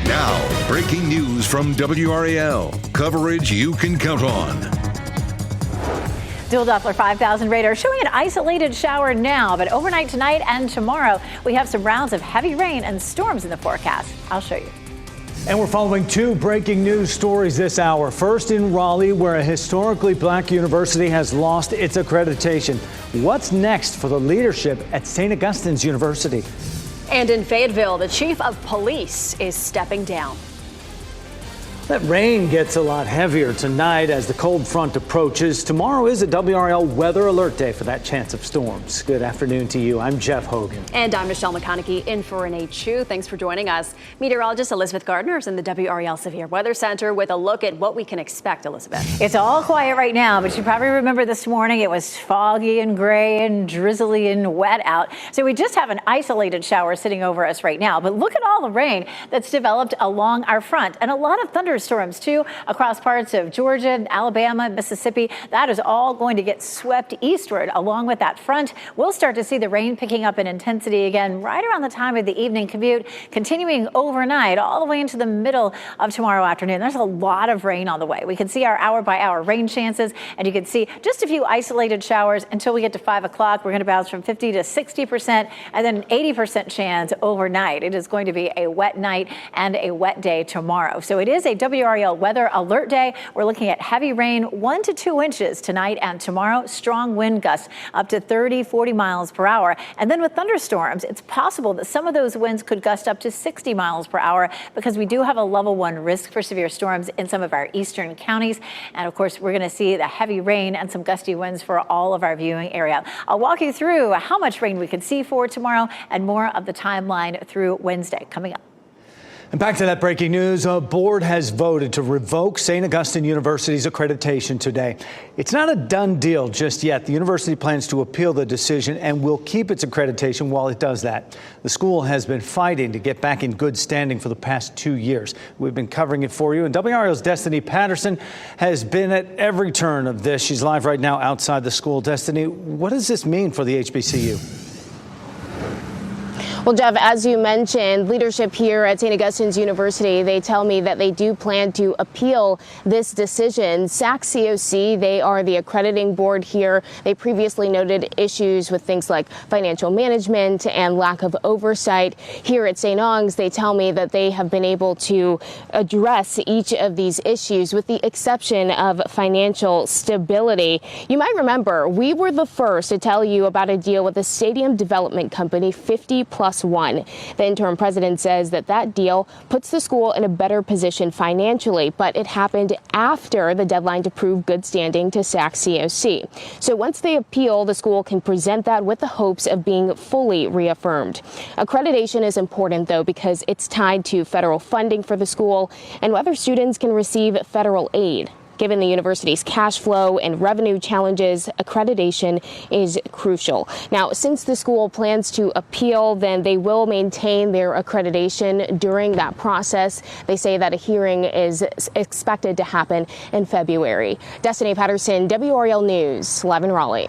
Now, breaking news from WRAL. Coverage you can count on. Dual Doppler 5000 radar showing an isolated shower now, but overnight tonight and tomorrow, we have some rounds of heavy rain and storms in the forecast. I'll show you. And we're following two breaking news stories this hour. First in Raleigh, where a historically black university has lost its accreditation. What's next for the leadership at St. Augustine's University? And in Fayetteville, the chief of police is stepping down. That rain gets a lot heavier tonight as the cold front approaches. Tomorrow is a WRAL weather alert day for that chance of storms. Good afternoon to you. I'm Jeff Hogan. And I'm Michelle McConaughey in for Renee Chu. Thanks for joining us. Meteorologist Elizabeth Gardner is in the WRAL Severe Weather Center with a look at what we can expect, Elizabeth. It's all quiet right now, but you probably remember this morning it was foggy and gray and drizzly and wet out. So we just have an isolated shower sitting over us right now. But look at all the rain that's developed along our front and a lot of thunderstorms too across parts of Georgia, Alabama, Mississippi. That is all going to get swept eastward along with that front. We'll start to see the rain picking up in intensity again right around the time of the evening commute, continuing overnight all the way into the middle of tomorrow afternoon. There's a lot of rain on the way. We can see our hour by hour rain chances, and you can see just a few isolated showers until we get to 5 o'clock. We're going to bounce from 50 to 60% and then an 80% chance overnight. It is going to be a wet night and a wet day tomorrow. So it is a WRAL weather alert day. We're looking at heavy rain, 1 to 2 inches tonight and tomorrow. Strong wind gusts up to 30, 40 miles per hour. And then with thunderstorms, it's possible that some of those winds could gust up to 60 miles per hour because we do have a level 1 risk for severe storms in some of our eastern counties. And of course, we're going to see the heavy rain and some gusty winds for all of our viewing area. I'll walk you through how much rain we could see for tomorrow and more of the timeline through Wednesday coming up. And back to that breaking news, a board has voted to revoke St. Augustine University's accreditation today. It's not a done deal just yet. The university plans to appeal the decision and will keep its accreditation while it does that. The school has been fighting to get back in good standing for the past 2 years. We've been covering it for you, and WRAL's Destiny Patterson has been at every turn of this. She's live right now outside the school. Destiny, what does this mean for the HBCU? Well, Jeff, as you mentioned, leadership here at St. Augustine's University, they tell me that they do plan to appeal this decision. SAC-COC, they are the accrediting board here. They previously noted issues with things like financial management and lack of oversight. Here at St. Aug's, they tell me that they have been able to address each of these issues with the exception of financial stability. You might remember, we were the first to tell you about a deal with the stadium development company 50+1. The interim president says that deal puts the school in a better position financially, but it happened after the deadline to prove good standing to SAC-COC. So once they appeal, the school can present that with the hopes of being fully reaffirmed. Accreditation is important, though, because it's tied to federal funding for the school and whether students can receive federal aid. Given the university's cash flow and revenue challenges, accreditation is crucial. Now, since the school plans to appeal, then they will maintain their accreditation during that process. They say that a hearing is expected to happen in February. Destiny Patterson, WRAL News, live in Raleigh.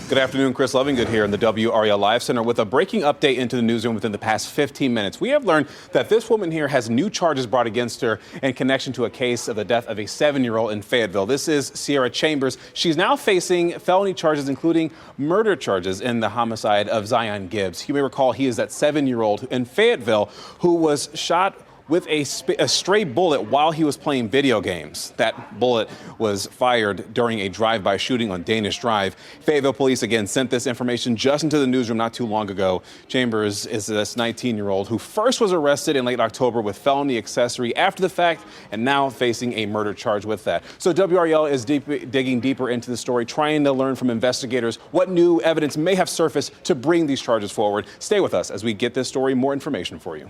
Good afternoon, Chris Lovingood here in the WRAL Live Center with a breaking update into the newsroom within the past 15 minutes. We have learned that this woman here has new charges brought against her in connection to a case of the death of a 7-year-old in Fayetteville. This is Sierra Chambers. She's now facing felony charges, including murder charges in the homicide of Zion Gibbs. You may recall he is that 7-year-old in Fayetteville who was shot with a stray bullet while he was playing video games. That bullet was fired during a drive-by shooting on Danish Drive. Fayetteville police again sent this information just into the newsroom not too long ago. Chambers is this 19-year-old who first was arrested in late October with felony accessory after the fact and now facing a murder charge with that. So WRAL is digging deeper into the story, trying to learn from investigators what new evidence may have surfaced to bring these charges forward. Stay with us as we get this story, more information for you.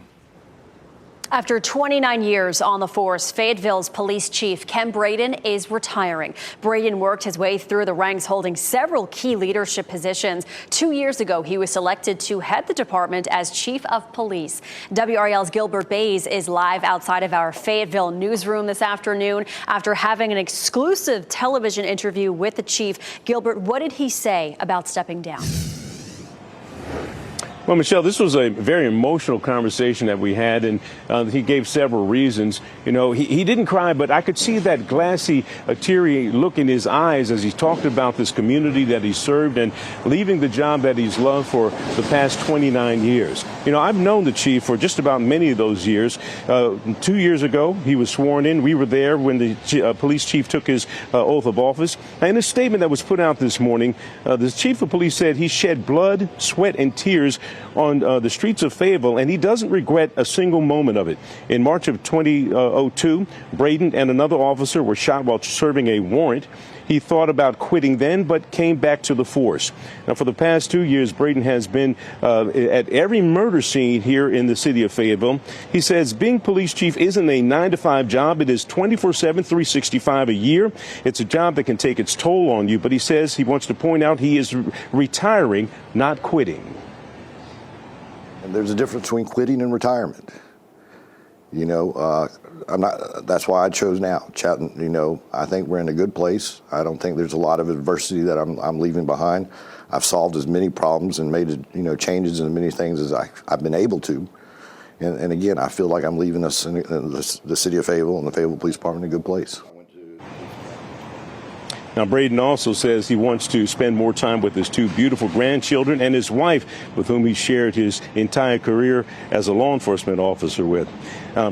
After 29 years on the force, Fayetteville's police chief Ken Braden is retiring. Braden worked his way through the ranks, holding several key leadership positions. 2 years ago, he was selected to head the department as chief of police. WRAL's Gilbert Bays is live outside of our Fayetteville newsroom this afternoon after having an exclusive television interview with the chief. Gilbert, what did he say about stepping down? Well, Michelle, this was a very emotional conversation that we had, and he gave several reasons. You know, he didn't cry, but I could see that glassy, teary look in his eyes as he talked about this community that he served and leaving the job that he's loved for the past 29 years. You know, I've known the chief for just about many of those years. 2 years ago, he was sworn in. We were there when the police chief took his oath of office. In a statement that was put out this morning, the chief of police said he shed blood, sweat, and tears on the streets of Fayetteville, and he doesn't regret a single moment of it. In March of 2002, Braden and another officer were shot while serving a warrant. He thought about quitting then, but came back to the force. Now, for the past 2 years, Braden has been at every murder scene here in the city of Fayetteville. He says being police chief isn't a 9-to-5 job. It is 24/7, 365 a year. It's a job that can take its toll on you, but he says he wants to point out he is retiring, not quitting. And there's a difference between quitting and retirement. You know, that's why I chose now. Chatting, you know, I think we're in a good place. I don't think there's a lot of adversity that I'm leaving behind. I've solved as many problems and made, you know, changes in as many things as I've been able to. And again, I feel like I'm leaving us in the city of Fayetteville and the Fayetteville Police Department in a good place. Now, Braden also says he wants to spend more time with his 2 beautiful grandchildren and his wife, with whom he shared his entire career as a law enforcement officer with.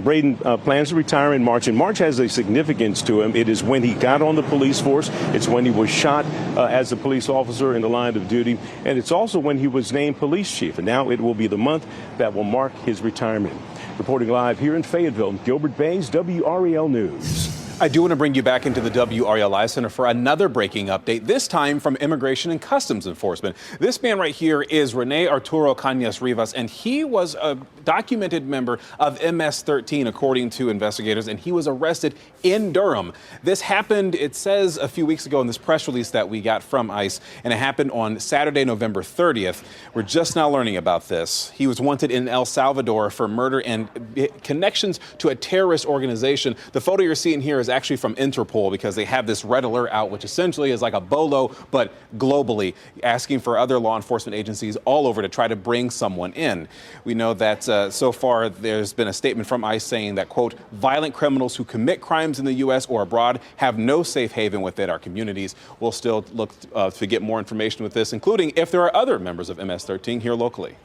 Braden plans to retire in March, and March has a significance to him. It is when he got on the police force. It's when he was shot as a police officer in the line of duty, and it's also when he was named police chief. And now it will be the month that will mark his retirement. Reporting live here in Fayetteville, Gilbert Bays, WRAL News. I do want to bring you back into the WRAL Live Center for another breaking update, this time from Immigration and Customs Enforcement. This man right here is Rene Arturo Cañas Rivas, and he was a documented member of MS-13, according to investigators, and he was arrested in Durham. This happened, it says, a few weeks ago in this press release that we got from ICE, and it happened on Saturday, November 30th. We're just now learning about this. He was wanted in El Salvador for murder and connections to a terrorist organization. The photo you're seeing here is actually from Interpol, because they have this red alert out, which essentially is like a BOLO, but globally, asking for other law enforcement agencies all over to try to bring someone in. We know that so far there's been a statement from ICE saying that, quote, violent criminals who commit crimes in the U.S. or abroad have no safe haven within our communities. We'll still look to get more information with this, including if there are other members of MS-13 here locally.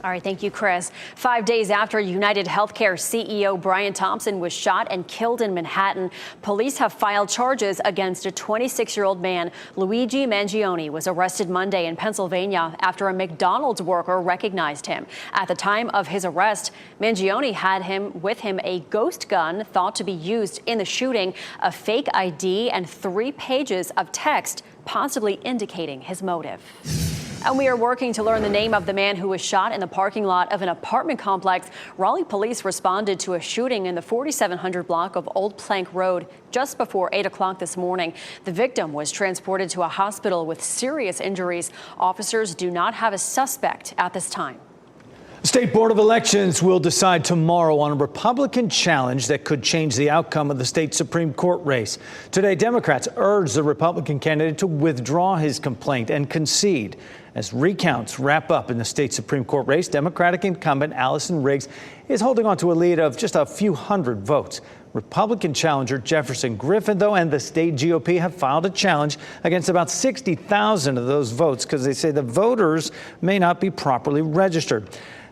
All right, thank you, Chris. 5 days after United Healthcare CEO Brian Thompson was shot and killed in Manhattan, police have filed charges against a 26-year-old man. Luigi Mangione was arrested Monday in Pennsylvania after a McDonald's worker recognized him. At the time of his arrest, Mangione had with him a ghost gun thought to be used in the shooting, a fake ID, and 3 pages of text possibly indicating his motive. And we are working to learn the name of the man who was shot in the parking lot of an apartment complex. Raleigh police responded to a shooting in the 4700 block of Old Plank Road just before 8 o'clock this morning. The victim was transported to a hospital with serious injuries. Officers do not have a suspect at this time. The State Board of Elections will decide tomorrow on a Republican challenge that could change the outcome of the state Supreme Court race. Today, Democrats urge the Republican candidate to withdraw his complaint and concede. As recounts wrap up in the state Supreme Court race, Democratic incumbent Allison Riggs is holding on to a lead of just a few hundred votes. Republican challenger Jefferson Griffin, though, and the state GOP have filed a challenge against about 60,000 of those votes because they say the voters may not be properly registered.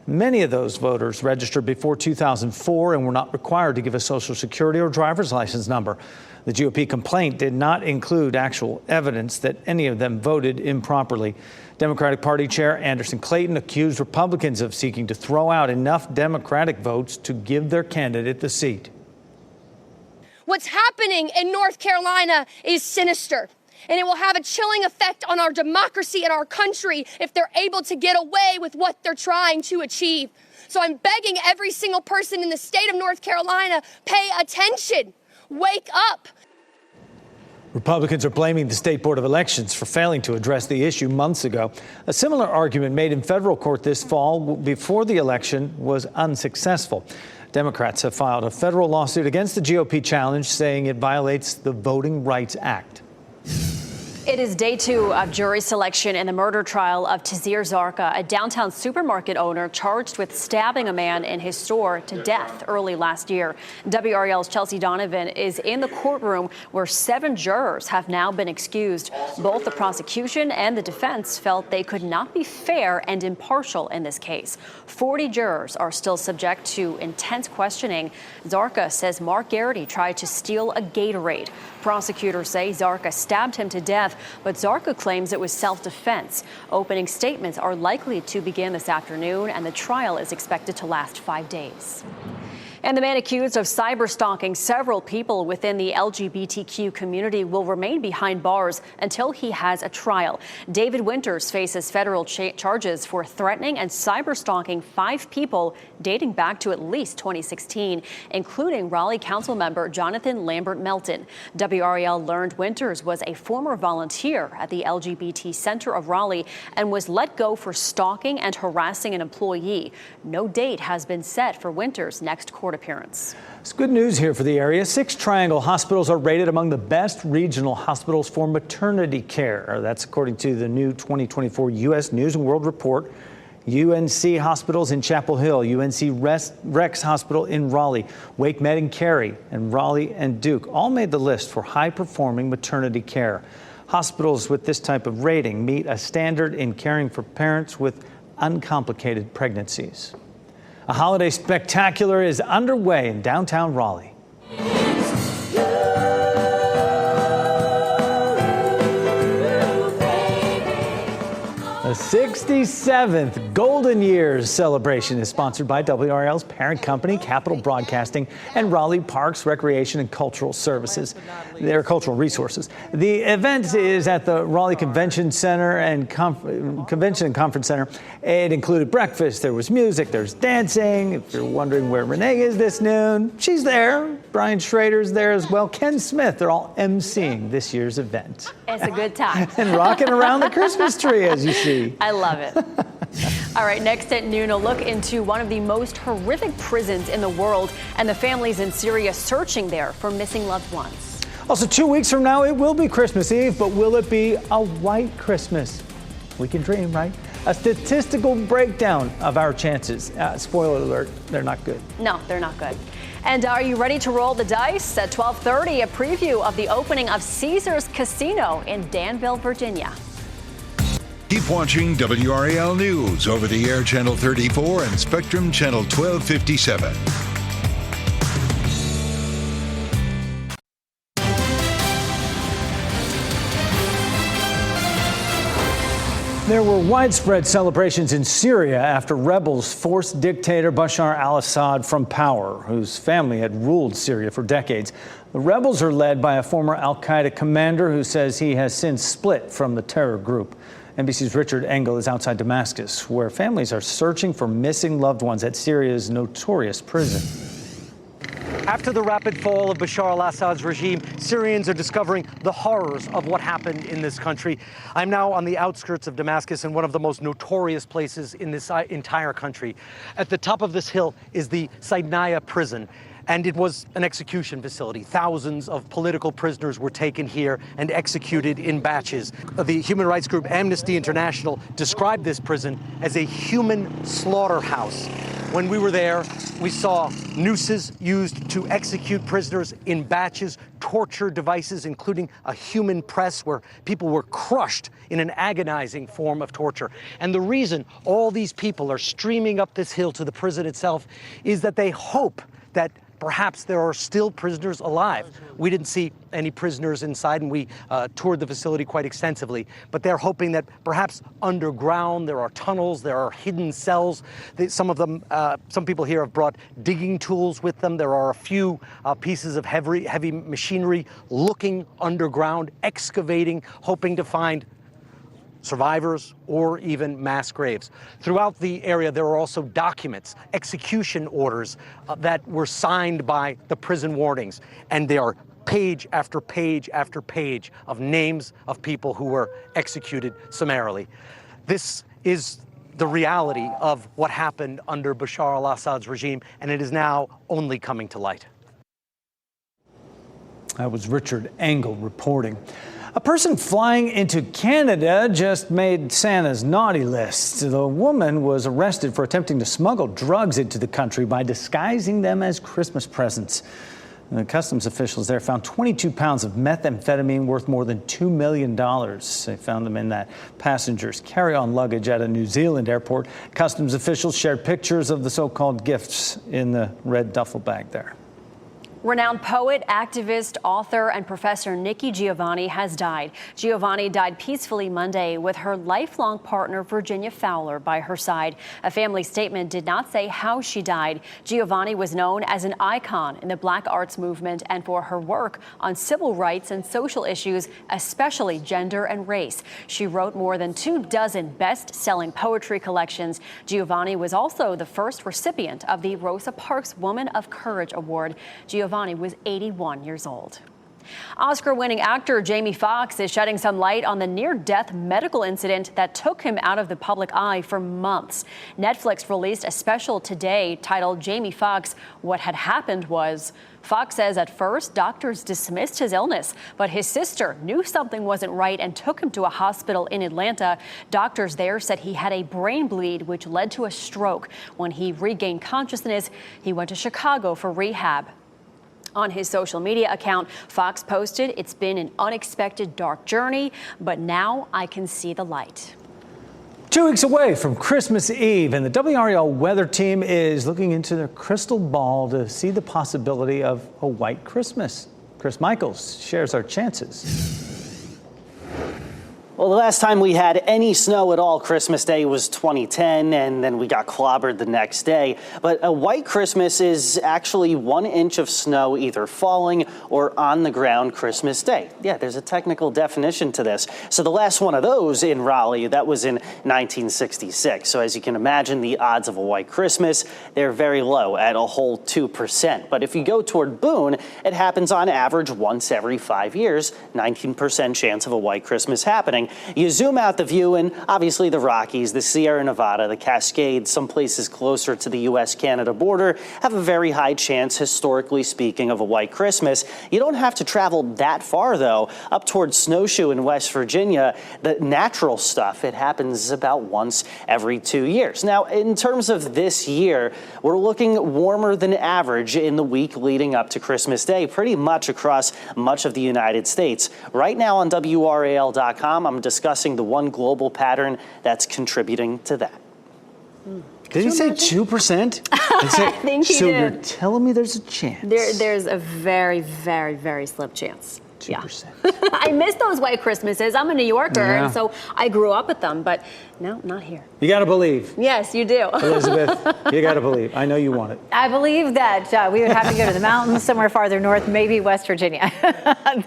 Many of those voters registered before 2004 and were not required to give a Social Security or driver's license number. The GOP complaint did not include actual evidence that any of them voted improperly. Democratic Party Chair Anderson Clayton accused Republicans of seeking to throw out enough Democratic votes to give their candidate the seat. What's happening in North Carolina is sinister. And it will have a chilling effect on our democracy and our country if they're able to get away with what they're trying to achieve. So I'm begging every single person in the state of North Carolina, pay attention, wake up. Republicans are blaming the State Board of Elections for failing to address the issue months ago. A similar argument made in federal court this fall before the election was unsuccessful. Democrats have filed a federal lawsuit against the GOP challenge, saying it violates the Voting Rights Act. It is day 2 of jury selection in the murder trial of Tazir Zarqa, a downtown supermarket owner charged with stabbing a man in his store to death early last year. WRAL's Chelsea Donovan is in the courtroom where 7 jurors have now been excused. Both the prosecution and the defense felt they could not be fair and impartial in this case. 40 jurors are still subject to intense questioning. Zarqa says Mark Garrity tried to steal a Gatorade. Prosecutors say Zarqa stabbed him to death, but Zarqa claims it was self-defense. Opening statements are likely to begin this afternoon, and the trial is expected to last 5 days. And the man accused of cyber stalking several people within the LGBTQ community will remain behind bars until he has a trial. David Winters faces federal charges for threatening and cyber stalking 5 people dating back to at least 2016, including Raleigh council member Jonathan Lambert Melton. WRAL learned Winters was a former volunteer at the LGBT Center of Raleigh and was let go for stalking and harassing an employee. No date has been set for Winters' next court appearance. It's good news here for the area. 6 Triangle hospitals are rated among the best regional hospitals for maternity care. That's according to the new 2024 U.S. News & World Report. UNC hospitals in Chapel Hill, UNC Rex Hospital in Raleigh, Wake Med in Cary, and Raleigh and Duke all made the list for high-performing maternity care. Hospitals with this type of rating meet a standard in caring for parents with uncomplicated pregnancies. A holiday spectacular is underway in downtown Raleigh. The 67th Golden Years celebration is sponsored by WRAL's parent company, Capital Broadcasting, and Raleigh Parks, Recreation and Cultural Services. Their cultural resources. The event is at the Raleigh Convention Center and Convention and Conference Center. It included breakfast, there was music, there's dancing. If you're wondering where Renee is this noon, she's there. Brian Schrader's there as well. Ken Smith, they're all emceeing this year's event. It's a good time. And rocking around the Christmas tree, as you see. I love it. All right, next at noon, a look into one of the most horrific prisons in the world and the families in Syria searching there for missing loved ones. Also, 2 weeks from now, it will be Christmas Eve, but will it be a white Christmas? We can dream, right? A statistical breakdown of our chances. Spoiler alert, they're not good. No, they're not good. And are you ready to roll the dice? At 12:30, a preview of the opening of Caesars Casino in Danville, Virginia. Keep watching WRAL News over the air Channel 34 and Spectrum Channel 1257. There were widespread celebrations in Syria after rebels forced dictator Bashar al-Assad from power, whose family had ruled Syria for decades. The rebels are led by a former al-Qaeda commander who says he has since split from the terror group. NBC's Richard Engel is outside Damascus, where families are searching for missing loved ones at Syria's notorious prison. After the rapid fall of Bashar al-Assad's regime, Syrians are discovering the horrors of what happened in this country. I'm now on the outskirts of Damascus in one of the most notorious places in this entire country. At the top of this hill is the Saidnaya prison. And it was an execution facility. Thousands of political prisoners were taken here and executed in batches. The human rights group Amnesty International described this prison as a human slaughterhouse. When we were there, we saw nooses used to execute prisoners in batches, torture devices, including a human press where people were crushed in an agonizing form of torture. And the reason all these people are streaming up this hill to the prison itself is that they hope that perhaps there are still prisoners alive. We didn't see any prisoners inside, and we toured the facility quite extensively. But they're hoping that perhaps underground there are tunnels, there are hidden cells. Some of them, some people here have brought digging tools with them. There are a few pieces of heavy machinery looking underground, excavating, hoping to find survivors or even mass graves. Throughout the area, there are also documents, execution orders that were signed by the prison wardens, and there are page after page after page of names of people who were executed summarily. This is the reality of what happened under Bashar al-Assad's regime, and it is now only coming to light. That was Richard Engel reporting. A person flying into Canada just made Santa's naughty list. The woman was arrested for attempting to smuggle drugs into the country by disguising them as Christmas presents. The customs officials there found 22 pounds of methamphetamine worth more than $2 million. They found them in that passenger's carry-on luggage at a New Zealand airport. Customs officials shared pictures of the so-called gifts in the red duffel bag there. Renowned poet, activist, author, and professor Nikki Giovanni has died. Giovanni died peacefully Monday with her lifelong partner, Virginia Fowler, by her side. A family statement did not say how she died. Giovanni was known as an icon in the Black arts movement and for her work on civil rights and social issues, especially gender and race. She wrote more than 24 best-selling poetry collections. Giovanni was also the first recipient of the Rosa Parks Woman of Courage Award. Giovanni was 81 years old. Oscar-winning actor Jamie Foxx is shedding some light on the near-death medical incident that took him out of the public eye for months. Netflix released a special today titled Jamie Foxx, What Had Happened Was. Fox says at first doctors dismissed his illness, but his sister knew something wasn't right and took him to a hospital in Atlanta. Doctors there said he had a brain bleed, which led to a stroke. When he regained consciousness, he went to Chicago for rehab. On his social media account, Fox posted, "It's been an unexpected dark journey, but now I can see the light." 2 weeks away from Christmas Eve, and the WRAL weather team is looking into their crystal ball to see the possibility of a white Christmas. Chris Michaels shares our chances. Well, the last time we had any snow at all Christmas Day was 2010, and then we got clobbered the next day. But a white Christmas is actually 1 inch of snow either falling or on the ground Christmas Day. Yeah, there's a technical definition to this. So the last one of those in Raleigh, that was in 1966. So as you can imagine, the odds of a white Christmas, they're very low at a whole 2%. But if you go toward Boone, it happens on average once every 5 years, 19% chance of a white Christmas happening. You zoom out the view, and obviously the Rockies, the Sierra Nevada, the Cascades, some places closer to the U.S.-Canada border have a very high chance, historically speaking, of a white Christmas. You don't have to travel that far, though. Up towards Snowshoe in West Virginia, the natural stuff, it happens about once every 2 years. Now, in terms of this year, we're looking warmer than average in the week leading up to Christmas Day, pretty much across much of the United States. Right now on WRAL.com, I'm discussing the one global pattern that's contributing to that. Did he say 2%? I think he so did. You're telling me there's a chance? There's a very, very, very slim chance. 2%. Yeah. I miss those white Christmases. I'm a New Yorker, Yeah. and so I grew up with them, but no, not here. You got to believe. Yes, you do. Elizabeth, you got to believe. I know you want it. I believe that we would have to go to the mountains somewhere farther north, maybe West Virginia.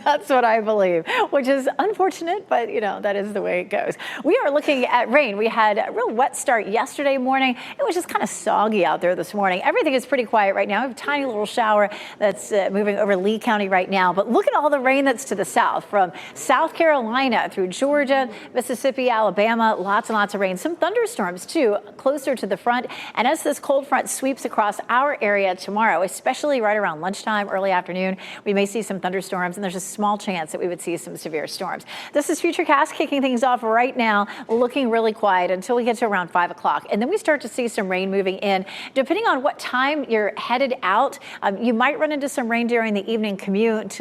That's what I believe, which is unfortunate, but you know, that is the way it goes. We are looking at rain. We had a real wet start yesterday morning. It was just kind of soggy out there this morning. Everything is pretty quiet right now. We have a tiny little shower that's moving over Lee County right now, but look at all the rain that's to the south, from South Carolina through Georgia, Mississippi, Alabama, lots and lots of rain. Some thunderstorms too, closer to the front. And as this cold front sweeps across our area tomorrow, especially right around lunchtime, early afternoon, we may see some thunderstorms, and there's a small chance that we would see some severe storms. This is Futurecast kicking things off right now, looking really quiet until we get to around 5 o'clock. And then we start to see some rain moving in. Depending on what time you're headed out, you might run into some rain during the evening commute.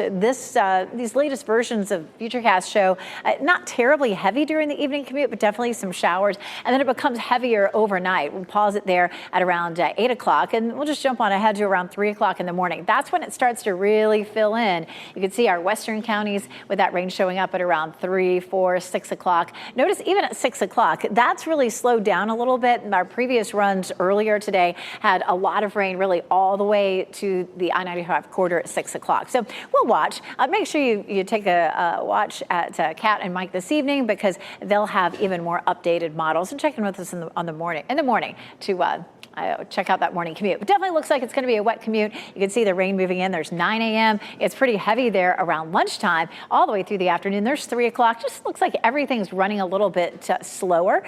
These latest versions of Futurecast show not terribly heavy during the evening commute, but definitely some showers. And then it becomes heavier overnight. We'll pause it there at around 8 o'clock, and we'll just jump on ahead to around 3 o'clock in the morning. That's when it starts to really fill in. You can see our western counties with that rain showing up at around 3, 4, 6 o'clock. Notice even at 6 o'clock, that's really slowed down a little bit. Our previous runs earlier today had a lot of rain really all the way to the I-95 corridor at 6 o'clock. So we'll watch. Make sure you take a watch at Kat and Mike this evening, because they'll have even more updated models, and check in with us in the morning to check out that morning commute. But definitely looks like it's going to be a wet commute. You can see the rain moving in. There's 9 a.m. It's pretty heavy there around lunchtime, all the way through the afternoon. There's 3 o'clock. Just looks like everything's running a little bit slower.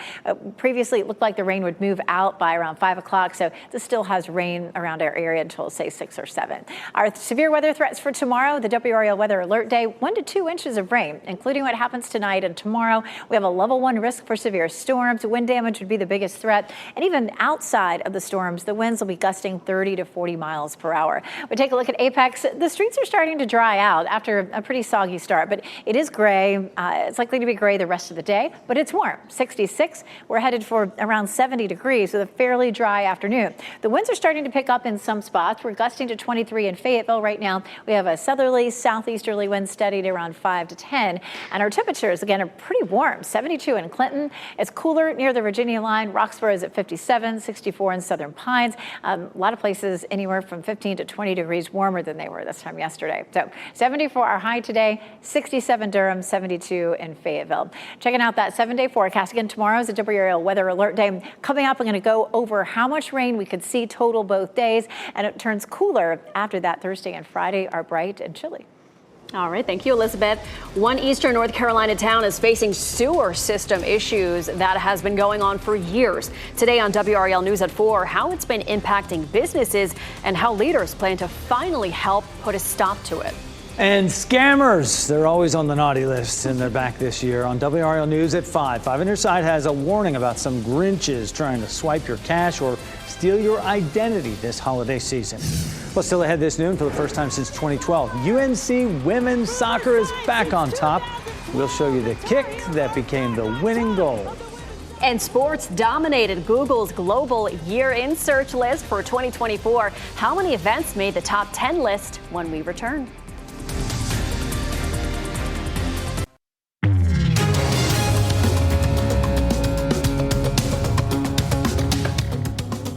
Previously, it looked like the rain would move out by around 5 o'clock. So this still has rain around our area until, say, 6 or 7. Our severe weather threats for tomorrow, the WRAL weather alert day, 1 to 2 inches of rain, including what happens tonight and tomorrow. We have a level 1 risk for severe storms. Wind damage would be the biggest threat. And even outside of the storms, the winds will be gusting 30 to 40 miles per hour. We take a look at Apex. The streets are starting to dry out after a pretty soggy start, but it is gray. It's likely to be gray the rest of the day, but it's warm. 66. We're headed for around 70 degrees with a fairly dry afternoon. The winds are starting to pick up in some spots. We're gusting to 23 in Fayetteville right now. We have a southerly, southeasterly wind steady to around 5 to 10. And our temperatures, again, are pretty warm. 72 in Clinton. It's cooler near the Virginia line. Roxborough is at 57, 64 in Southern Pines. A lot of places anywhere from 15 to 20 degrees warmer than they were this time yesterday. So 70 for our high today, 67 Durham, 72 in Fayetteville. Checking out that 7-day forecast. Again, tomorrow is a WRAL weather alert day. Coming up, I'm going to go over how much rain we could see total both days, and it turns cooler after that. Thursday and Friday are bright and chilly. All right. Thank you, Elizabeth. One eastern North Carolina town is facing sewer system issues that has been going on for years. Today on WRAL News at 4, how it's been impacting businesses and how leaders plan to finally help put a stop to it. And scammers, they're always on the naughty list, and they're back this year. On WRAL News at 5, 5 on your side has a warning about some Grinches trying to swipe your cash or steal your identity this holiday season. Well, still ahead this noon for the first time since 2012, UNC women's soccer is back on top. We'll show you the kick that became the winning goal. And sports dominated Google's global year-in search list for 2024. How many events made the top 10 list when we return?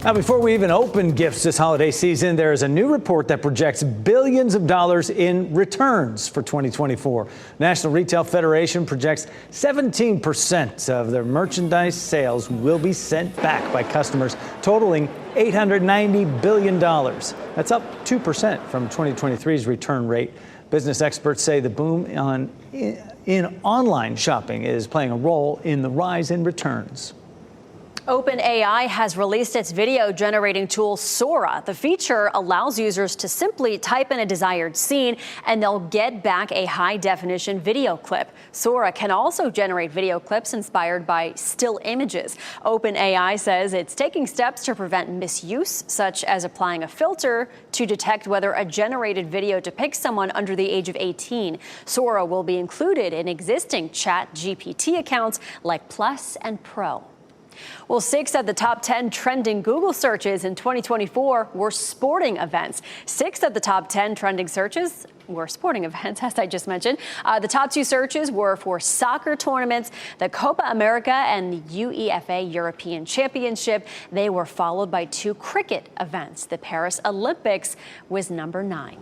Now, before we even open gifts this holiday season, there is a new report that projects billions of dollars in returns for 2024. National Retail Federation projects 17% of their merchandise sales will be sent back by customers, totaling $890 billion. That's up 2% from 2023's return rate. Business experts say the boom in online shopping is playing a role in the rise in returns. OpenAI has released its video generating tool Sora. The feature allows users to simply type in a desired scene and they'll get back a high definition video clip. Sora can also generate video clips inspired by still images. OpenAI says it's taking steps to prevent misuse, such as applying a filter to detect whether a generated video depicts someone under the age of 18. Sora will be included in existing ChatGPT accounts like Plus and Pro. Well, 6 of the top 10 trending Google searches in 2024 were sporting events. 6 of the top 10 trending searches were sporting events, as I just mentioned. The top 2 searches were for soccer tournaments, the Copa America and the UEFA European Championship. They were followed by 2 cricket events. The Paris Olympics was number 9.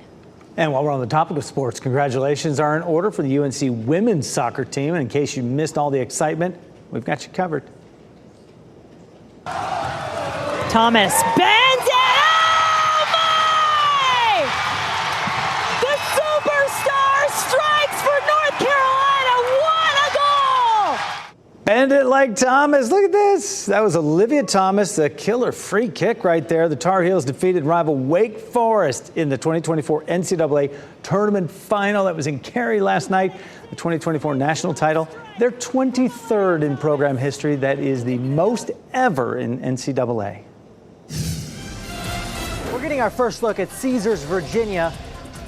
And while we're on the topic of sports, congratulations are in order for the UNC women's soccer team. And in case you missed all the excitement, we've got you covered. Thomas bends it. Oh my! The superstar strikes for North Carolina. What a goal! Bend it like Thomas. Look at this. That was Olivia Thomas, the killer free kick right there. The Tar Heels defeated rival Wake Forest in the 2024 NCAA tournament final. That was in Cary last night. The 2024 national title, their 23rd in program history. That is the most ever in NCAA. We're getting our first look at Caesars, Virginia.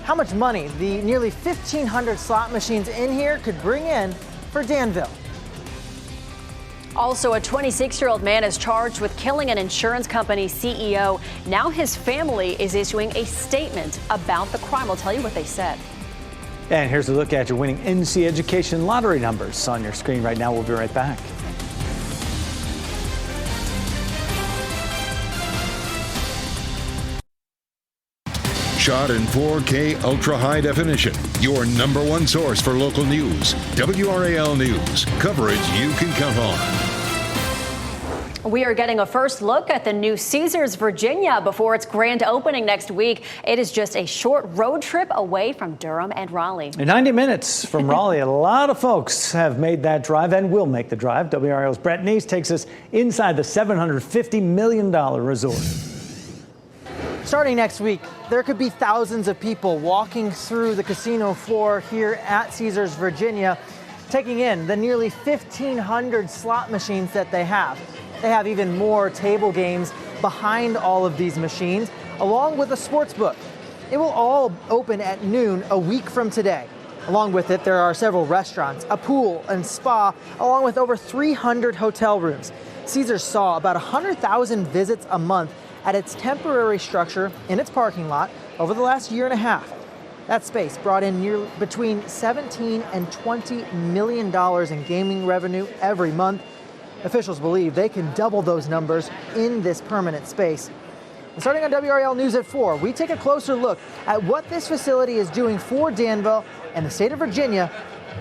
How much money the nearly 1,500 slot machines in here could bring in for Danville. Also, a 26-year-old man is charged with killing an insurance company CEO. Now his family is issuing a statement about the crime. I'll tell you what they said. And here's a look at your winning NC Education lottery numbers on your screen right now. We'll be right back. Shot in 4K ultra high definition. Your #1 source for local news. WRAL News. Coverage you can count on. We are getting a first look at the new Caesars Virginia before its grand opening next week. It is just a short road trip away from Durham and Raleigh. In 90 minutes from Raleigh, a lot of folks have made that drive and will make the drive. WRAL's Brett Neese takes us inside the $750 million resort. Starting next week, there could be thousands of people walking through the casino floor here at Caesars Virginia, taking in the nearly 1,500 slot machines that they have. They have even more table games behind all of these machines, along with a sports book. It will all open at noon a week from today. Along with it, there are several restaurants, a pool and spa, along with over 300 hotel rooms. Caesars saw about 100,000 visits a month at its temporary structure in its parking lot over the last year and a half. That space brought in between $17 and $20 million in gaming revenue every month. Officials believe they can double those numbers in this permanent space. And starting on WRAL News at 4, we take a closer look at what this facility is doing for Danville and the state of Virginia,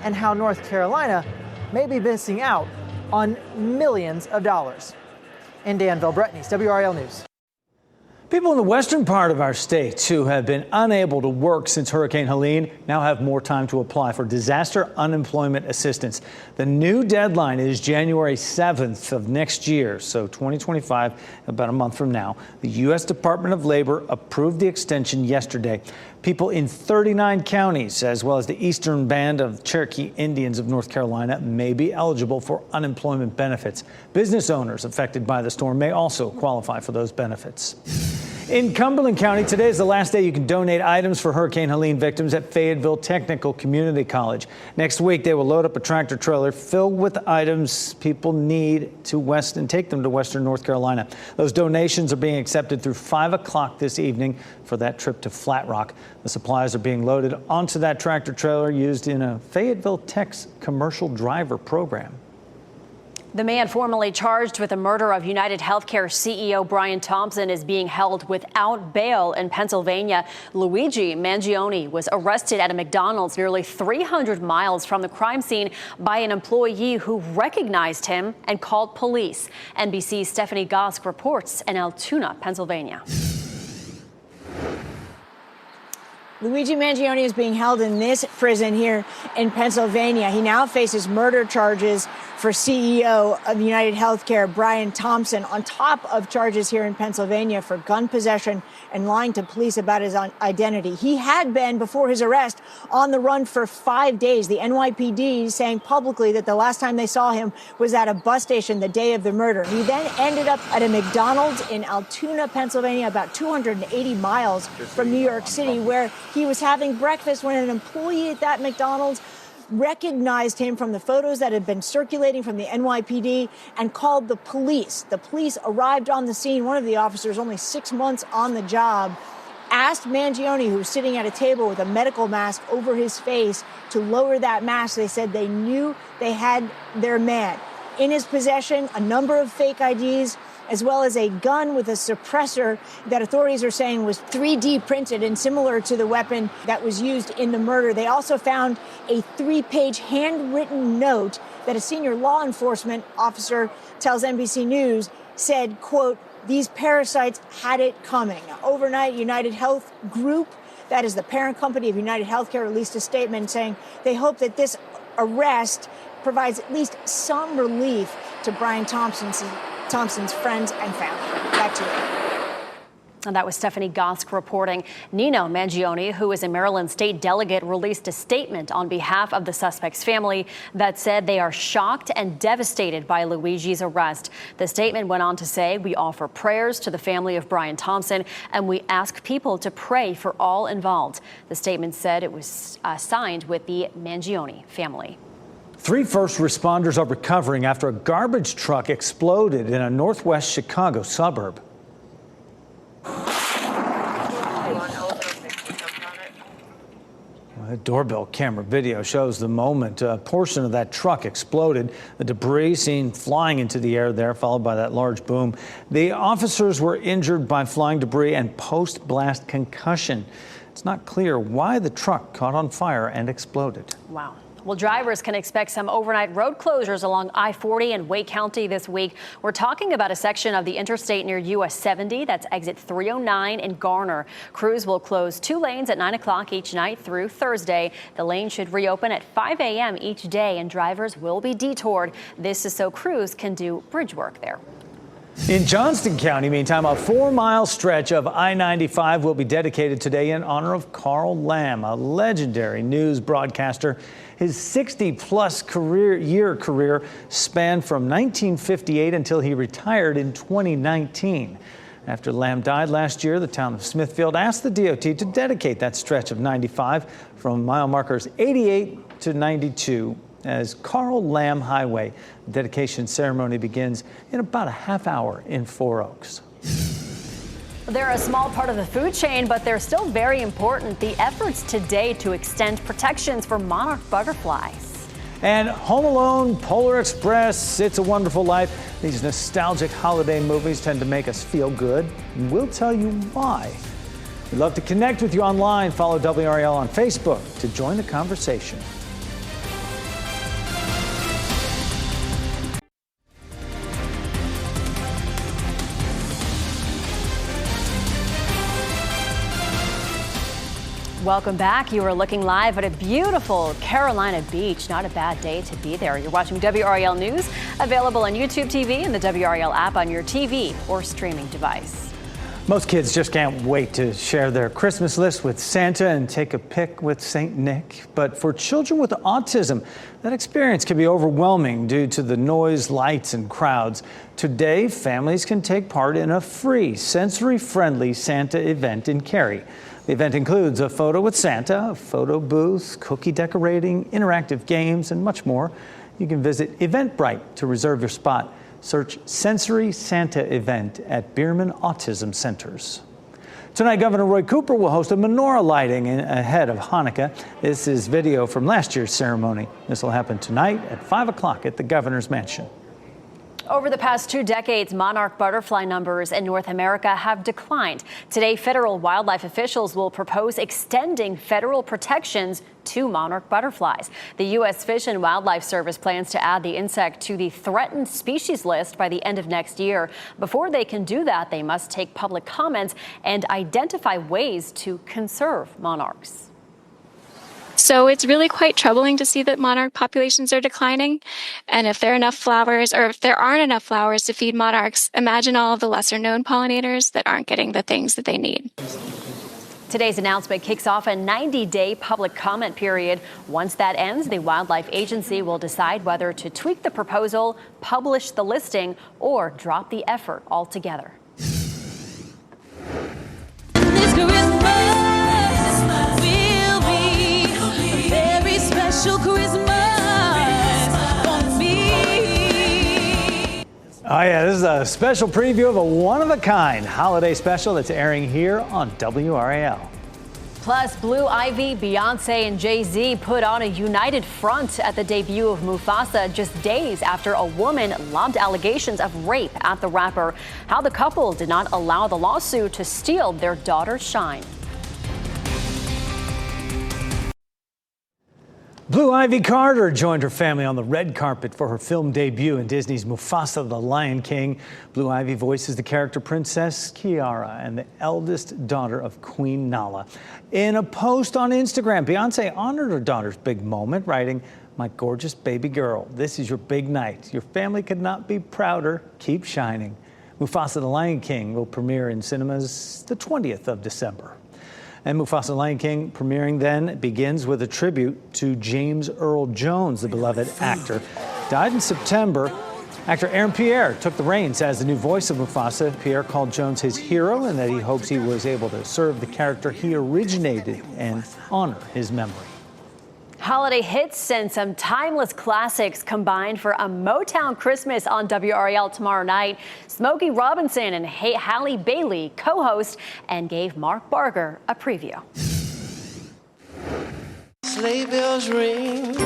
and how North Carolina may be missing out on millions of dollars. In Danville, Brett Neese, WRAL News. People in the western part of our states who have been unable to work since Hurricane Helene now have more time to apply for disaster unemployment assistance. The new deadline is January 7th of next year, so 2025, about a month from now. The U.S. Department of Labor approved the extension yesterday. People in 39 counties, as well as the eastern band of Cherokee Indians of North Carolina, may be eligible for unemployment benefits. Business owners affected by the storm may also qualify for those benefits. In Cumberland County, today is the last day you can donate items for Hurricane Helene victims at Fayetteville Technical Community College. Next week, they will load up a tractor trailer filled with items people need and take them to western North Carolina. Those donations are being accepted through 5 o'clock this evening for that trip to Flat Rock. The supplies are being loaded onto that tractor trailer used in a Fayetteville Tech's commercial driver program. The man formerly charged with the murder of United Healthcare CEO Brian Thompson is being held without bail in Pennsylvania. Luigi Mangione was arrested at a McDonald's nearly 300 miles from the crime scene by an employee who recognized him and called police. NBC's Stephanie Gosk reports in Altoona, Pennsylvania. Luigi Mangione is being held in this prison here in Pennsylvania. He now faces murder charges for CEO of United Healthcare, Brian Thompson, on top of charges here in Pennsylvania for gun possession and lying to police about his identity. He had been, before his arrest, on the run for 5 days. The NYPD saying publicly that the last time they saw him was at a bus station the day of the murder. He then ended up at a McDonald's in Altoona, Pennsylvania, about 280 miles from New York City, where he was having breakfast when an employee at that McDonald's recognized him from the photos that had been circulating from the NYPD and called the police. The police arrived on the scene. One of the officers, only 6 months on the job, asked Mangione, who was sitting at a table with a medical mask over his face, to lower that mask. They said they knew they had their man. In his possession, a number of fake IDs, as well as a gun with a suppressor that authorities are saying was 3D printed and similar to the weapon that was used in the murder. They also found a 3-page handwritten note that a senior law enforcement officer tells NBC News said, quote, "These parasites had it coming." Overnight, United Health Group, that is the parent company of United Healthcare, released a statement saying they hope that this arrest provides at least some relief to Brian Thompson's friends and family. Back to you. And that was Stephanie Gosk reporting. Nino Mangione, who is a Maryland state delegate, released a statement on behalf of the suspect's family that said they are shocked and devastated by Luigi's arrest. The statement went on to say, "We offer prayers to the family of Brian Thompson, and we ask people to pray for all involved." The statement said it was signed with the Mangione family. 3 first responders are recovering after a garbage truck exploded in a northwest Chicago suburb. A doorbell camera video shows the moment a portion of that truck exploded. The debris seen flying into the air there, followed by that large boom. The officers were injured by flying debris and post-blast concussion. It's not clear why the truck caught on fire and exploded. Wow. Well, drivers can expect some overnight road closures along I-40 in Wake County this week. We're talking about a section of the interstate near US 70. That's exit 309 in Garner. Crews will close 2 lanes at 9 o'clock each night through Thursday. The lane should reopen at 5 a.m. each day, and drivers will be detoured. This is so crews can do bridge work there. In Johnston County, meantime, a 4-mile stretch of I-95 will be dedicated today in honor of Carl Lamb, a legendary news broadcaster. His 60-plus career spanned from 1958 until he retired in 2019. After Lamb died last year, the town of Smithfield asked the DOT to dedicate that stretch of 95 from mile markers 88 to 92 as Carl Lamb Highway. The dedication ceremony begins in about a half hour in 4 Oaks. They're a small part of the food chain, but they're still very important. The efforts today to extend protections for monarch butterflies. And Home Alone, Polar Express, It's a Wonderful Life. These nostalgic holiday movies tend to make us feel good, and we'll tell you why. We'd love to connect with you online. Follow WRAL on Facebook to join the conversation. Welcome back. You are looking live at a beautiful Carolina beach. Not a bad day to be there. You're watching WRAL News, available on YouTube TV and the WRAL app on your TV or streaming device. Most kids just can't wait to share their Christmas list with Santa and take a pic with St. Nick. But for children with autism, that experience can be overwhelming due to the noise, lights, and crowds. Today, families can take part in a free, sensory-friendly Santa event in Cary. The event includes a photo with Santa, a photo booth, cookie decorating, interactive games, and much more. You can visit Eventbrite to reserve your spot. Search Sensory Santa Event at Bierman Autism Centers. Tonight, Governor Roy Cooper will host a menorah lighting ahead of Hanukkah. This is video from last year's ceremony. This will happen tonight at 5 o'clock at the governor's mansion. Over the past 2 decades, monarch butterfly numbers in North America have declined. Today, federal wildlife officials will propose extending federal protections to monarch butterflies. The U.S. Fish and Wildlife Service plans to add the insect to the threatened species list by the end of next year. Before they can do that, they must take public comments and identify ways to conserve monarchs. So it's really quite troubling to see that monarch populations are declining. And if there are enough flowers, or if there aren't enough flowers to feed monarchs, imagine all of the lesser known pollinators that aren't getting the things that they need. Today's announcement kicks off a 90-day public comment period. Once that ends, the Wildlife Agency will decide whether to tweak the proposal, publish the listing, or drop the effort altogether. Oh yeah, this is a special preview of a one-of-a-kind holiday special that's airing here on WRAL. Plus, Blue Ivy, Beyonce, and Jay-Z put on a united front at the debut of Mufasa just days after a woman lobbed allegations of rape at the rapper. How the couple did not allow the lawsuit to steal their daughter's shine. Blue Ivy Carter joined her family on the red carpet for her film debut in Disney's Mufasa the Lion King. Blue Ivy voices the character Princess Kiara and the eldest daughter of Queen Nala. In a post on Instagram, Beyonce honored her daughter's big moment, writing, "My gorgeous baby girl, this is your big night. Your family could not be prouder. Keep shining." Mufasa the Lion King will premiere in cinemas the 20th of December. And Mufasa the Lion King premiering then begins with a tribute to James Earl Jones, the beloved actor. Died in September. Actor Aaron Pierre took the reins as the new voice of Mufasa. Pierre called Jones his hero and that he hopes he was able to serve the character he originated and honor his memory. Holiday hits and some timeless classics combined for a Motown Christmas on WRAL tomorrow night. Smokey Robinson and Halle Bailey co-host and gave Mark Barger a preview. Sleigh bells ring,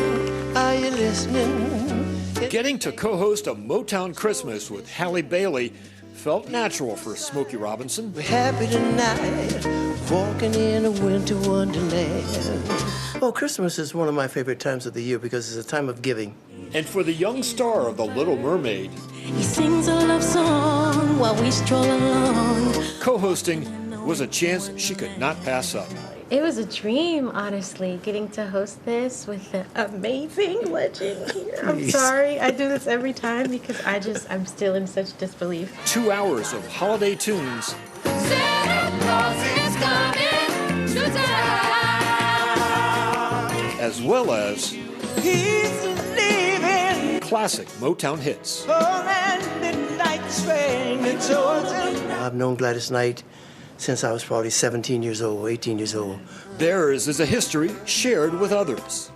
are you listening? Getting to co-host a Motown Christmas with Halle Bailey felt natural for Smokey Robinson. We're happy tonight, walking in a winter wonderland. Oh, Christmas is one of my favorite times of the year because it's a time of giving. And for the young star of The Little Mermaid, He sings a love song while we stroll along. co-hosting was a chance she could not pass up. It was a dream, honestly, getting to host this with the amazing legend here. I'm Please. sorry, I do this every time because I'm still in such disbelief. 2 hours of holiday tunes. As well as classic Motown hits. I've known Gladys Knight since I was probably 17 years old, 18 years old. Theirs is a history shared with others.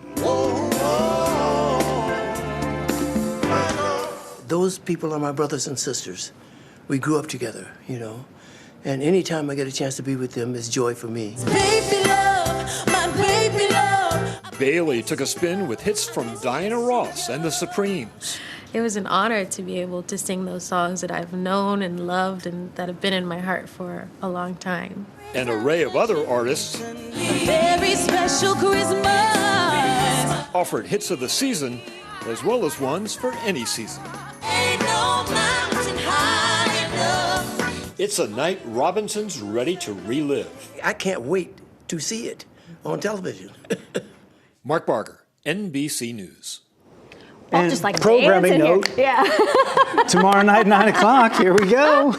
Those people are my brothers and sisters. We grew up together, you know. And anytime I get a chance to be with them, it's joy for me. Baby love, my baby love. Bailey took a spin with hits from Diana Ross and the Supremes. It was an honor to be able to sing those songs that I've known and loved and that have been in my heart for a long time. An array of other artists Very special Christmas. offered hits of the season as well as ones for any season. Ain't no mountain high enough. It's a night Robinson's ready to relive. I can't wait to see it on television. Mark Barker, NBC News. And just like programming dancing here. note, Yeah. tomorrow night, 9 o'clock, here we go.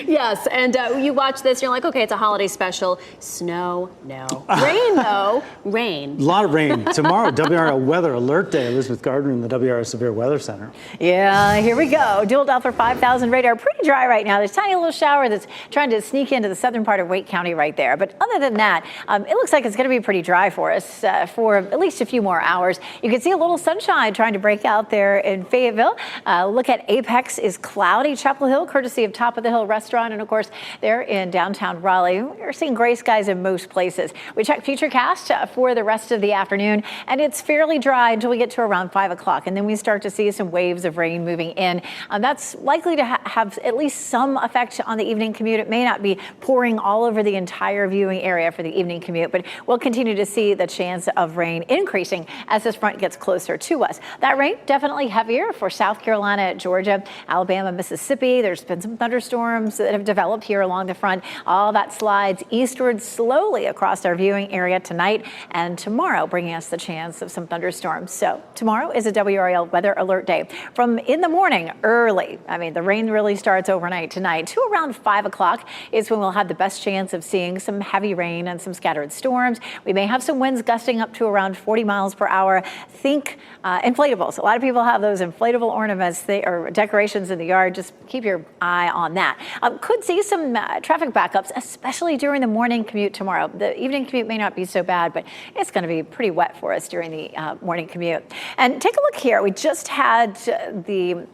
Yes, and you watch this, you're like, okay, it's a holiday special. Snow, no. Rain, though, rain. A lot of rain. Tomorrow, WRAL Weather Alert Day. Elizabeth Gardner in the WRAL Severe Weather Center. Yeah, here we go. Dual Doppler 5000 radar. Pretty dry right now. There's a tiny little shower that's trying to sneak into the southern part of Wake County right there. But other than that, it looks like it's going to be pretty dry for us for at least a few more hours. You can see a little sunshine trying to break out there in Fayetteville. Look at Apex is cloudy. Chapel Hill, courtesy of Top of the Hill Restaurant. And of course, they're in downtown Raleigh. We're seeing gray skies in most places. We check Futurecast for the rest of the afternoon, and it's fairly dry until we get to around 5 o'clock. And then we start to see some waves of rain moving in. That's likely to have at least some effect on the evening commute. It may not be pouring all over the entire viewing area for the evening commute, but we'll continue to see the chance of rain increasing as this front gets closer to us. That rain definitely heavier for South Carolina, Georgia, Alabama, Mississippi. There's been some thunderstorms that have developed here along the front. All that slides eastward slowly across our viewing area tonight and tomorrow, bringing us the chance of some thunderstorms. So tomorrow is a WRAL weather alert day. From in the morning early, the rain really starts overnight tonight to around 5 o'clock is when we'll have the best chance of seeing some heavy rain and some scattered storms. We may have some winds gusting up to around 40 miles per hour. Think inflatables. A lot of people have those inflatable ornaments or decorations in the yard. Just keep your eye on that. Could see some traffic backups, especially during the morning commute tomorrow. The evening commute may not be so bad, but it's going to be pretty wet for us during the morning commute. And take a look here. We just had the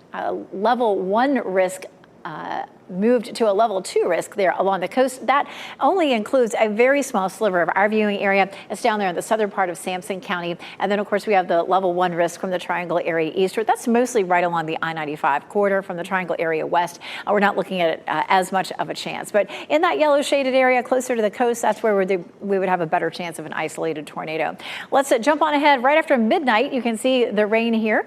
level 1 risk moved to a level 2 risk there along the coast. That only includes a very small sliver of our viewing area. It's down there in the southern part of Sampson County. And then, of course, we have the level 1 risk from the Triangle area eastward. That's mostly right along the I-95 corridor from the Triangle area west. We're not looking at it as much of a chance. But in that yellow shaded area closer to the coast, that's where we would have a better chance of an isolated tornado. Let's jump on ahead. Right after midnight, you can see the rain here.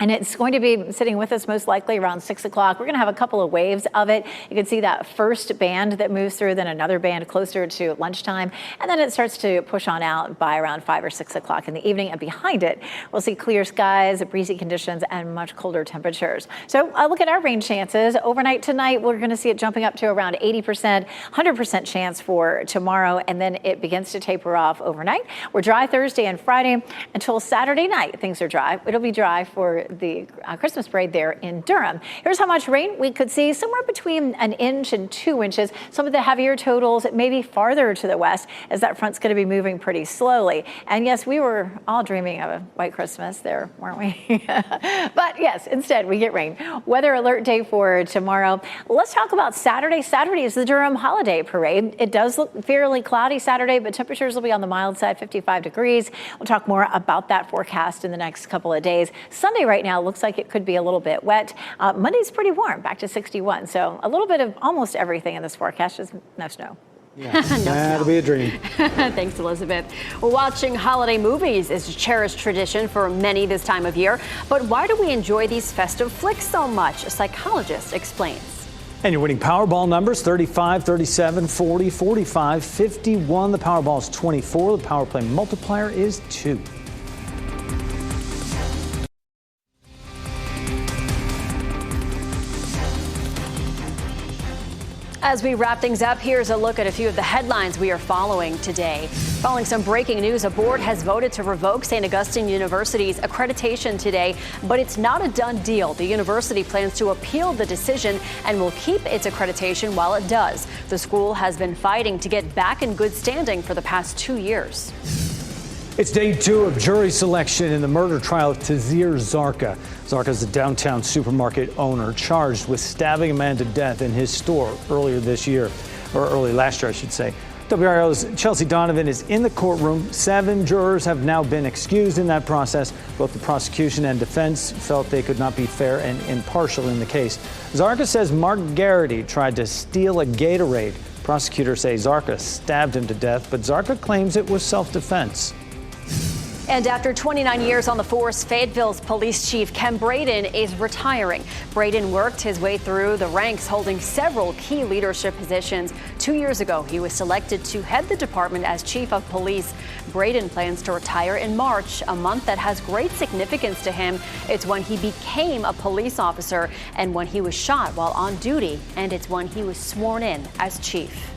And it's going to be sitting with us most likely around 6 o'clock. We're going to have a couple of waves of it. You can see that first band that moves through, then another band closer to lunchtime. And then it starts to push on out by around 5 or 6 o'clock in the evening. And behind it, we'll see clear skies, breezy conditions, and much colder temperatures. So look at our rain chances. Overnight tonight, we're going to see it jumping up to around 80%, 100% chance for tomorrow. And then it begins to taper off overnight. We're dry Thursday and Friday until Saturday night. Things are dry. It'll be dry for the Christmas parade there in Durham. Here's how much rain we could see, somewhere between 1 inch and 2 inches. Some of the heavier totals maybe farther to the west as that front's going to be moving pretty slowly. And yes, we were all dreaming of a white Christmas there, weren't we? But yes, instead we get rain. Weather alert day for tomorrow. Let's talk about Saturday. Saturday is the Durham holiday parade. It does look fairly cloudy Saturday, but temperatures will be on the mild side, 55 degrees. We'll talk more about that forecast in the next couple of days. Sunday right now looks like it could be a little bit wet. Monday's pretty warm, back to 61. So a little bit of almost everything in this forecast, just no snow. Yeah. That'll be a dream. Thanks, Elizabeth. Well, watching holiday movies is a cherished tradition for many this time of year. But why do we enjoy these festive flicks so much? A psychologist explains. And your winning Powerball numbers 35, 37, 40, 45, 51. The Powerball is 24. The Power Play multiplier is 2. As we wrap things up, here's a look at a few of the headlines we are following today. Following some breaking news, a board has voted to revoke St. Augustine University's accreditation today, but it's not a done deal. The university plans to appeal the decision and will keep its accreditation while it does. The school has been fighting to get back in good standing for the past 2 years. It's day 2 of jury selection in the murder trial of Tazir Zarqa. Zarqa is a downtown supermarket owner charged with stabbing a man to death in his store early last year, I should say. WRAL's Chelsea Donovan is in the courtroom. 7 jurors have now been excused in that process. Both the prosecution and defense felt they could not be fair and impartial in the case. Zarqa says Mark Garrity tried to steal a Gatorade. Prosecutors say Zarqa stabbed him to death, but Zarqa claims it was self-defense. And after 29 years on the force, Fayetteville's police chief Ken Braden is retiring. Braden worked his way through the ranks, holding several key leadership positions. 2 years ago, he was selected to head the department as chief of police. Braden plans to retire in March, a month that has great significance to him. It's when he became a police officer and when he was shot while on duty, and it's when he was sworn in as chief.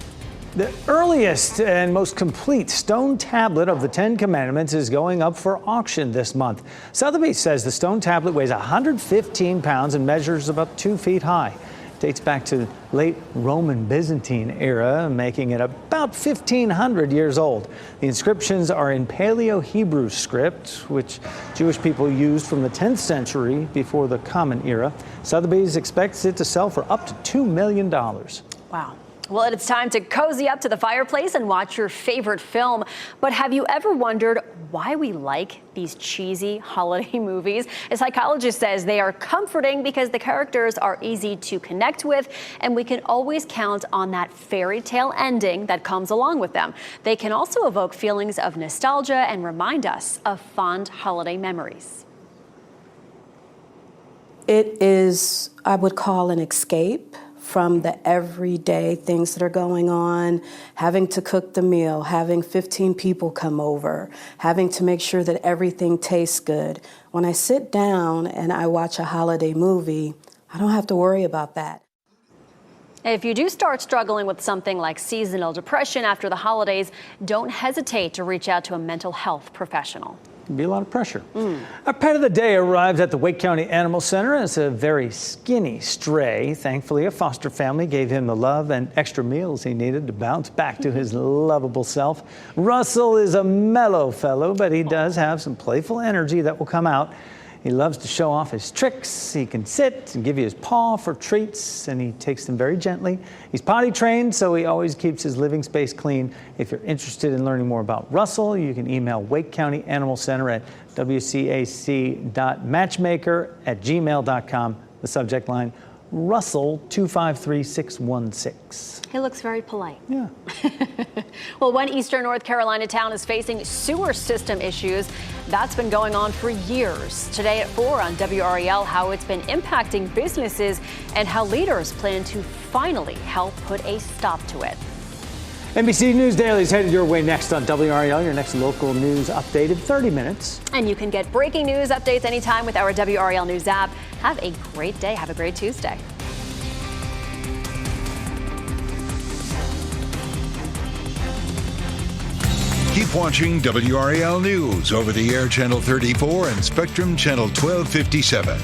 The earliest and most complete stone tablet of the 10 Commandments is going up for auction this month. Sotheby's says the stone tablet weighs 115 pounds and measures about 2 feet high. It dates back to the late Roman Byzantine era, making it about 1,500 years old. The inscriptions are in Paleo-Hebrew script, which Jewish people used from the 10th century before the Common Era. Sotheby's expects it to sell for up to $2 million. Wow. Well, it's time to cozy up to the fireplace and watch your favorite film. But have you ever wondered why we like these cheesy holiday movies? A psychologist says they are comforting because the characters are easy to connect with, and we can always count on that fairy tale ending that comes along with them. They can also evoke feelings of nostalgia and remind us of fond holiday memories. It is, I would call, an escape from the everyday things that are going on, having to cook the meal, having 15 people come over, having to make sure that everything tastes good. When I sit down and I watch a holiday movie, I don't have to worry about that. If you do start struggling with something like seasonal depression after the holidays, don't hesitate to reach out to a mental health professional. Can be a lot of pressure. Our pet of the day arrived at the Wake County Animal Center as a very skinny stray. Thankfully, a foster family gave him the love and extra meals he needed to bounce back to his lovable self. Russell is a mellow fellow, but he does have some playful energy that will come out. He loves to show off his tricks. He can sit and give you his paw for treats, and he takes them very gently. He's potty trained, so he always keeps his living space clean. If you're interested in learning more about Russell, you can email Wake County Animal Center at wcac.matchmaker@gmail.com. The subject line, Russell 253616. He looks very polite. Yeah. Well, one eastern North Carolina town is facing sewer system issues. That's been going on for years. Today at 4 on WRAL, how it's been impacting businesses and how leaders plan to finally help put a stop to it. NBC News Daily is headed your way next on WRAL, your next local news update in 30 minutes. And you can get breaking news updates anytime with our WRAL News app. Have a great day. Have a great Tuesday. Keep watching WRAL News over the air Channel 34 and Spectrum Channel 1257.